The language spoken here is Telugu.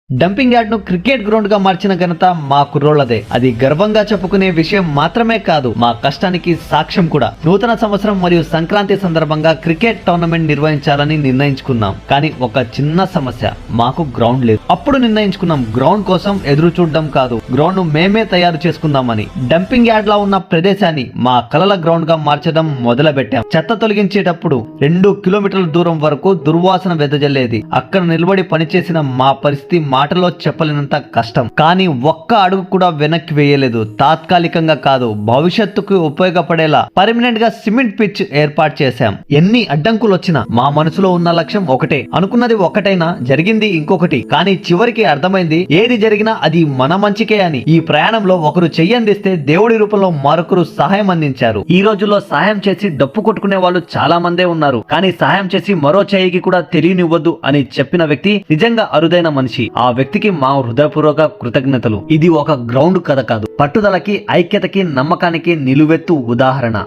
డంపింగ్ యార్డ్ ను క్రికెట్ గ్రౌండ్ గా మార్చిన ఘనత మా కుర్రోళ్లదే. అది గర్వంగా చెప్పుకునే విషయం మాత్రమే కాదు, మా కష్టానికి సాక్ష్యం కూడా. నూతన సంవత్సరం మరియు సంక్రాంతి సందర్భంగా క్రికెట్ టోర్నమెంట్ నిర్వహించాలని నిర్ణయించుకున్నాం. కానీ ఒక చిన్న సమస్య, మాకు గ్రౌండ్ లేదు. అప్పుడు నిర్ణయించుకున్నాం, గ్రౌండ్ కోసం ఎదురు చూడడం కాదు, గ్రౌండ్ ను మేమే తయారు చేసుకుందామని. డంపింగ్ యార్డ్ లా ఉన్న ప్రదేశాన్ని మా కలల గ్రౌండ్ గా మార్చడం మొదలు పెట్టాం. చెత్త తొలగించేటప్పుడు 2 కిలోమీటర్ల దూరం వరకు దుర్వాసన వెదజల్లేది. అక్కడ నిలబడి పనిచేసిన మా పరిస్థితి మాటలో చెప్పలేనంత కష్టం. కానీ ఒక్క అడుగు కూడా వెనక్కి వేయలేదు. తాత్కాలికంగా కాదు, భవిష్యత్తుకు ఉపయోగపడేలా పర్మనెంట్ గా సిమెంట్ పిచ్ ఏర్పాటు చేశాం. ఎన్ని అడ్డంకులు వచ్చినా మా మనసులో ఉన్న లక్ష్యం ఒకటే. అనుకున్నది ఒకటైనా జరిగింది ఇంకొకటి. కానీ చివరికి అర్థమైంది, ఏది జరిగినా అది మన మంచికే అని. ఈ ప్రయాణంలో ఒకరు చెయ్యందిస్తే దేవుడి రూపంలో మరొకరు సహాయం అందించారు. ఈ రోజుల్లో సహాయం చేసి డప్పు కొట్టుకునే వాళ్ళు చాలా మందే ఉన్నారు. కానీ సహాయం చేసి మరో చెయ్యికి కూడా తెలియనివ్వద్దు అని చెప్పిన వ్యక్తి నిజంగా అరుదైన మనిషి. ఆ వ్యక్తికి మా హృదయపూర్వక కృతజ్ఞతలు. ఇది ఒక గ్రౌండ్ కథ కాదు, పట్టుదలకి, ఐక్యతకి, నమ్మకానికి నిలువెత్తు ఉదాహరణ.